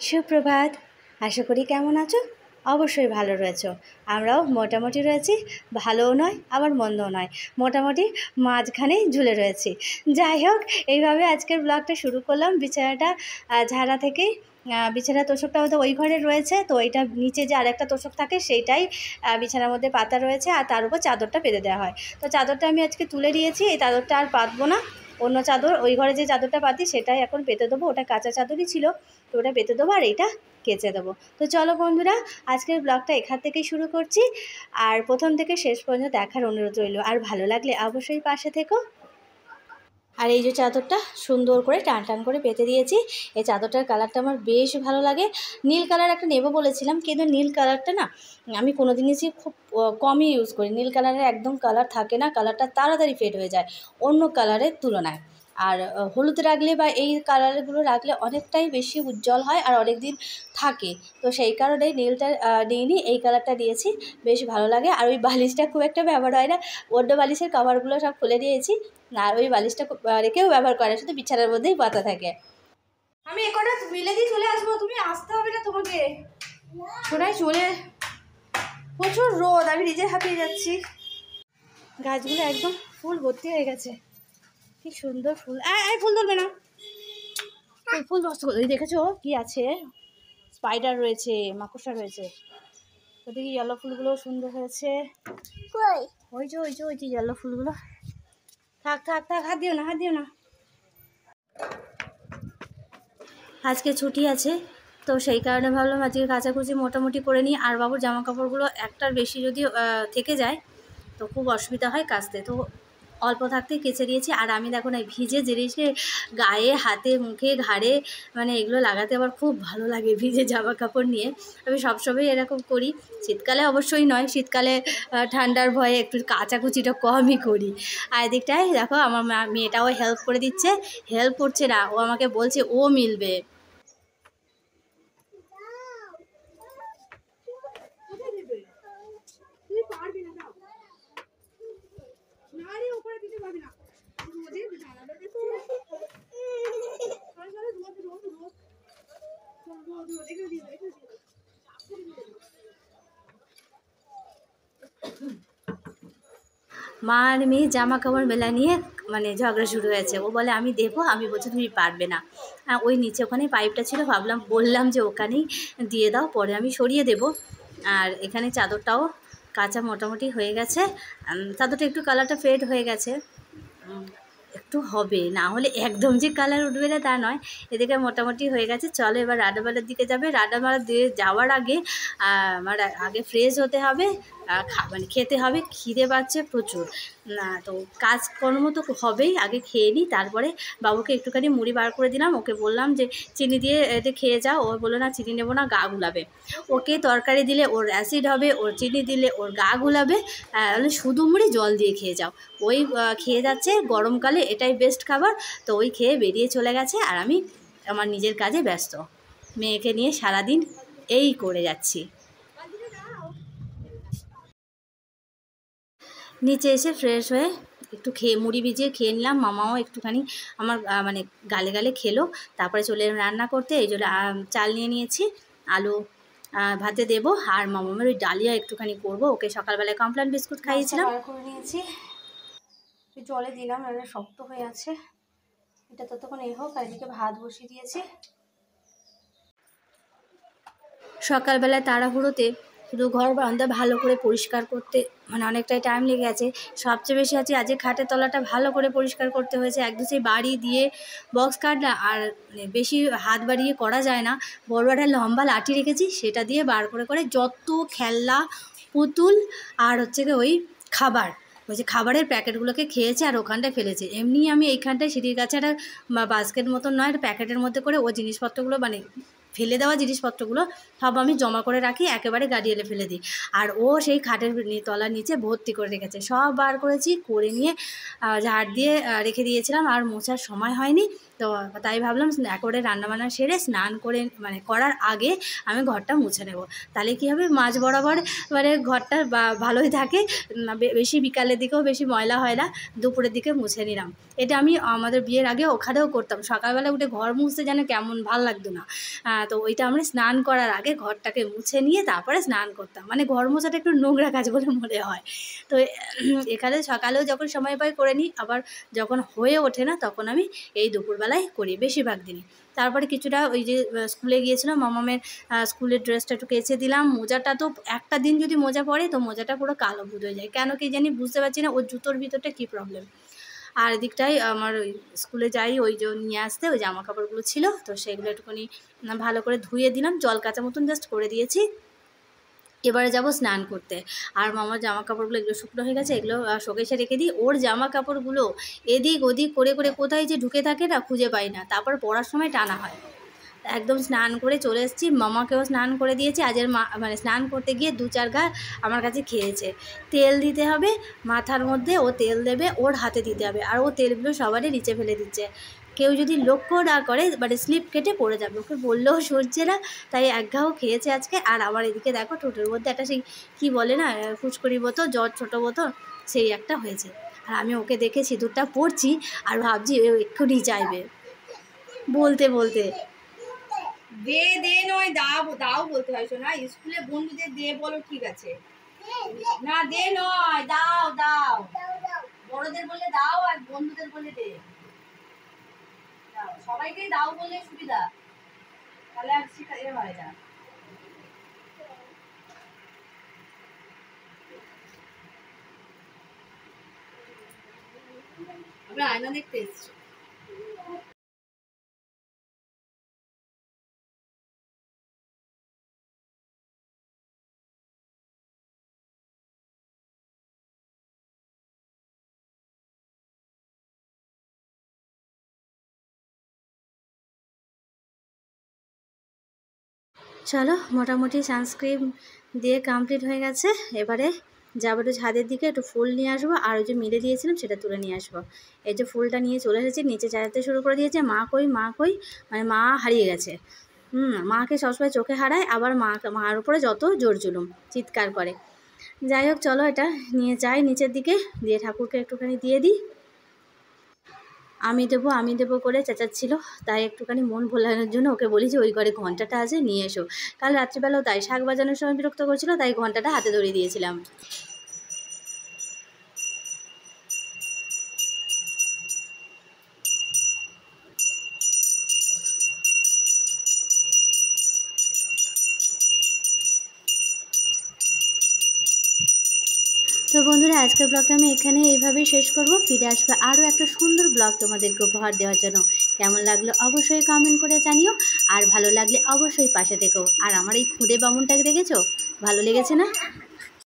সুপ্রভাত। আশা করি কেমন আছো? অবশ্যই ভালো রয়েছো। আমরাও মোটামুটি রয়েছি, ভালোও নয় আবার মন্দও নয়, মোটামুটি মাঝখানেই ঝুলে রয়েছি। যাই হোক, এইভাবে আজকের ব্লগটা শুরু করলাম বিছানাটা ঝাড়া থেকেই। বিছানার তোষকটা হয়তো ওই ঘরে রয়েছে, তো এইটা নিচে যে আরেকটা তোষক থাকে সেইটাই বিছানার মধ্যে পাতা রয়েছে, আর তার উপর চাদরটা পেতে দেওয়া হয়। তো চাদরটা আমি আজকে তুলে দিয়েছি, এই চাদরটা আর পাতবো না। অন্য চাদর, ওই ঘরে যে চাদরটা পাতি সেটাই এখন পেতে দেবো। ওটা কাঁচা চাদরই ছিল, তো ওটা পেতে দেবো আর এইটা কেচে দেবো। তো চলো বন্ধুরা, আজকের ব্লগটা এখান থেকেই শুরু করছি, আর প্রথম থেকে শেষ পর্যন্ত দেখার অনুরোধ রইল। আর ভালো লাগলে অবশ্যই পাশে থেকো। আর এই যে চাদরটা সুন্দর করে টান টান করে পেতে দিয়েছি। এই চাদরটার কালারটা আমার বেশ ভালো লাগে। নীল কালার একটা নেবো বলেছিলাম, কিন্তু নীল কালারটা না আমি কোনো জিনিসই খুব কমই ইউজ করি। নীল কালারের একদম কালার থাকে না, কালারটা তাড়াতাড়ি ফেড হয়ে যায় অন্য কালারের তুলনায়। আর হলুদ রাখলে বা এই কালারগুলো রাখলে অনেকটাই বেশি উজ্জ্বল হয় আর অনেক দিন থাকে। তো সেই কারণেই নীলটা নিইনি, এই কালারটা দিয়েছি, বেশ ভালো লাগে। আর ওই বালিশটা খুব একটা ব্যবহার হয় না, অন্য বালিশের কভারগুলো সব খুলে দিয়েছি, আর ওই বালিশটা রেখেও ব্যবহার করে, শুধু বিছানার মধ্যেই পাতা থাকে। আমি এ কটা মিলে দিয়ে চলে আসবো, তুমি আসতে হবে না তোমাকে। শোনাই চলে, প্রচুর রোদ, আমি নিজে হাঁপিয়ে যাচ্ছি। গাছগুলো একদম ফুল ভর্তি হয়ে গেছে, কি সুন্দর ফুল। ফুল ধরবে না, ফুল ফুল নষ্ট করে। দেখেছো কি আছে? স্পাইডার রয়েছে, মাকড়সা রয়েছে। ওদিকে ইয়েলো ফুলগুলো সুন্দর হয়েছে। ওই যে ইয়েলো ফুলগুলো। থাক থাক থাক, হাত দিও না, হাত দিও না। আজকে ছুটি আছে, তো সেই কারণে ভাবলাম আজকে কাচাকুচি মোটামুটি করে নিই। আর বাবুর জামা কাপড়গুলো একটার বেশি যদি থেকে যায় তো খুব অসুবিধা হয় কাচতে, তো অল্প থাকতেই কেচে দিয়েছি। আর আমি দেখো না, ভিজে জিনিসে গায়ে, হাতে, মুখে, ঘাড়ে, মানে এগুলো লাগাতে আমার খুব ভালো লাগে। ভিজে জামা কাপড় নিয়ে আমি সবসময় এরকম করি। শীতকালে অবশ্যই নয়, শীতকালে ঠান্ডার ভয়ে একটু কাচাকুচিটা কমই করি। আর এদিকটায় দেখো আমার মেয়েটাও হেল্প করে দিচ্ছে। হেল্প করছে না, ও আমাকে বলছে ও মিলবে। মা আর মেয়ে জামা কাপড় মেলা নিয়ে মানে ঝগড়া শুরু হয়েছে। ও বলে আমি দেবো, আমি বলছি তুমি পারবে না। ওই নিচে ওখানেই পাইপটা ছিল, বললাম যে ওখানেই দিয়ে দাও, পরে আমি সরিয়ে দেব। আর এখানে চাদরটাও কাঁচা মোটামুটি হয়ে গেছে। চাদরটা একটু কালারটা ফেড হয়ে গেছে, একটু হবে, না হলে একদম যে কালার উঠবে না তা নয়। এদিকে মোটামুটি হয়ে গেছে। চলো এবার রান্নাবাড়ার দিকে যাবে। রান্নাবাড়া দিয়ে যাওয়ার আগে আমার আগে ফ্রেশ হতে হবে, মানে খেতে হবে, খিদে পাচ্ছে প্রচুর। না তো কাজকর্ম তো হবেই, আগে খেয়ে নিই, তারপরে বাবুকে একটুখানি মুড়ি বার করে দিলাম। ওকে বললাম যে চিনি দিয়ে এটা খেয়ে যাও, ও বললো না চিনি নেবো না, গা গুলাবে। ওকে তরকারি দিলে ওর অ্যাসিড হবে, ওর চিনি দিলে ওর গা গুলাবে, শুধু মুড়ি জল দিয়ে খেয়ে যাও। ওই খেয়ে যাচ্ছে, গরমকালে এটাই বেস্ট খাবার। তো ওই খেয়ে বেরিয়ে চলে গেছে, আর আমি আমার নিজের কাজে ব্যস্ত। মেয়েকে নিয়ে সারাদিন এই করে যাচ্ছি। নিচে এসে ফ্রেশ হয়ে একটু খেয়ে মুড়ি ভিজিয়ে খেয়ে নিলাম। মামাও একটুখানি আমার মানে গালে গালে খেলো। তারপরে চলে এলাম রান্না করতে। এই জন্য চাল নিয়ে নিয়েছি, আলু ভাতে দেবো। আর মামামের ওই ডালিয়া একটুখানি করব, ওকে সকালবেলায় কমপ্লেন বিস্কুট খাইয়েছিলাম। করে নিয়েছি, জলে দিলাম, এটা শক্ত হয়ে আছে। এটা ততক্ষণ এই হোক, আর এদিকে ভাত বসিয়ে দিয়েছি। সকালবেলায় তাড়াহুড়োতে শুধু ঘর বারান্দা ভালো করে পরিষ্কার করতে মানে অনেকটাই টাইম লেগে গেছে। সবচেয়ে বেশি আছে আজকে খাটের তলাটা ভালো করে পরিষ্কার করতে হয়েছে। একদম সেই বাড়ি দিয়ে বক্স কাট না, আর মানে বেশি হাত বাড়িয়ে করা যায় না। বড় একটা লম্বা লাঠি রেখেছি, সেটা দিয়ে বার করে করে যত খেলনা, পুতুল আর হচ্ছে কি ওই খাবার, ওই যে খাবারের প্যাকেটগুলোকে খেয়েছে আর ওখানটায় ফেলেছে। এমনি আমি এইখানটায় সিঁড়ির কাছে একটা বাস্কেট মতন নয়, একটা প্যাকেটের মধ্যে করে ও জিনিসপত্রগুলো মানে ফেলে দেওয়া জিনিসপত্রগুলো সব আমি জমা করে রাখি, একেবারে গাড়ি এলে ফেলে দিই। আর ও সেই খাটের তলার নিচে ভর্তি করে রেখেছে। সব বার করেছি, করে নিয়ে ঝাড় দিয়ে রেখে দিয়েছিলাম, আর মোছার সময় হয়নি। তো তাই ভাবলাম একেবারে রান্নাবান্না সেরে স্নান করে মানে করার আগে আমি ঘরটা মুছে নেব, তাহলে কী হবে মাঝ বরাবর মানে ঘরটা ভালোই থাকে, বেশি বিকালের দিকেও বেশি ময়লা হয় না, দুপুরের দিকে মুছে নিলাম। এটা আমি আমাদের বিয়ের আগে ওখানেও করতাম, সকালবেলা উঠে ঘর মুছতে যেন কেমন ভাল লাগতো না। তো ওইটা আমরা স্নান করার আগে ঘরটাকে মুছে নিয়ে তারপরে স্নান করতাম, মানে ঘর মোছাটা একটু নোংরা কাজ বলে মনে হয়। তো এখানে সকালেও যখন সময় পাই করে নিই, আবার যখন হয়ে ওঠে না তখন আমি এই দুপুরবেলায় করি বেশিরভাগ দিনই। তারপরে কিছুটা ওই যে স্কুলে গিয়েছিলাম মামামের স্কুলের ড্রেসটা একটু কেচে দিলাম। মোজাটা তো একটা দিন যদি মোজা পরে তো মোজাটা পুরো কালো ভূত হয়ে যায়, কেন কি জানি বুঝতে পারছি না, ওর জুতোর ভিতরটা কী প্রবলেম। আর এদিকটাই আমার ওই স্কুলে যাই ওই যে নিয়ে আসতে ওই জামা কাপড়গুলো ছিল, তো সেগুলো একটুখানি ভালো করে ধুয়ে দিলাম, জল কাচা মতন জাস্ট করে দিয়েছি। এবারে যাব স্নান করতে। আর মামার জামা কাপড়গুলো এগুলো শুকনো হয়ে গেছে, এগুলো শোকেসে রেখে দিই। ওর জামা কাপড়গুলো এদিক ওদিক করে করে কোথায় যে ঢুকে থাকে না খুঁজে পাই না, তারপর পরার সময় টানা হয়। একদম স্নান করে চলে এসেছি, মামাকেও স্নান করে দিয়েছি। আজের মানে স্নান করতে গিয়ে 2-4 ঘা আমার কাছে খেয়েছে। তেল দিতে হবে মাথার মধ্যে, ও তেল দেবে, ওর হাতে দিতে হবে, আর ও তেলগুলো সবারই নিচে ফেলে দিচ্ছে। কেউ যদি লক্ষ্য না করে মানে স্লিপ কেটে পড়ে যাবে, ওকে বললেও সরছে না, তাই এক ঘাও খেয়েছে আজকে। আর আমার এদিকে দেখো ঠোঁটের মধ্যে একটা সেই কী বলে না ফুচকুড়ি বোতল, জ্বর ছোটো বোতল, সেই একটা হয়েছে। আর আমি ওকে দেখে সিঁদুরটা পরছি আর ভাবছি ও এক্ষুনি চাইবে বলতে বলতে। দে দে নয় দাও দাও বলতে হয়, শোনা স্কুলে বন্ধুদের দে বলো, ঠিক আছে না দে নয় দাও দাও, বড়দের বলে দাও আর বন্ধুদের বলে দে, সবাইকে দাও বললে সুবিধা, তাহলে আর এ হয় না। আমরা আয়না দেখতে এসছি। চলো মোটামুটি সানস্ক্রিন দিয়ে কমপ্লিট হয়ে গেছে। এবারে যাবো একটু ছাদের দিকে, একটু ফুল নিয়ে আসবো, আর ওই যে মিলে দিয়েছিলাম সেটা তুলে নিয়ে আসবো। এই যে ফুলটা নিয়ে চলে এসেছি, নিচে চাইতে শুরু করে দিয়েছে, মা কই মা কই, মানে মা হারিয়ে গেছে। মাকে সবসময় চোখে হারায়, আবার মার উপরে যত জোর জুলুম, চিৎকার করে। যাই হোক চলো এটা নিয়ে যাই নিচের দিকে, দিয়ে ঠাকুরকে একটুখানি দিয়ে দিই। আমি দেবো করে চেঁচাচ্ছিল, তাই একটুখানি মন ভোলানোর জন্য ওকে বলি যে ওই ঘরে ঘন্টাটা আছে নিয়ে এসো। কাল রাত্রিবেলাও তাই শাক বাজানোর সময় বিরক্ত করছিল, তাই ঘন্টাটা হাতে ধরিয়ে দিয়েছিলাম। তো বন্ধুরা আজকের ব্লগটা আমি এখানে এইভাবেই শেষ করব। ফিরে আসবে আরও একটা সুন্দর ব্লগ তোমাদেরকে উপহার দেওয়ার জন্য। কেমন লাগলো অবশ্যই কমেন্ট করে জানিও, আর ভালো লাগলে অবশ্যই পাশে থেকো। আর আমার এই খুদে বামুনটাকে দেখেছো, ভালো লেগেছে না?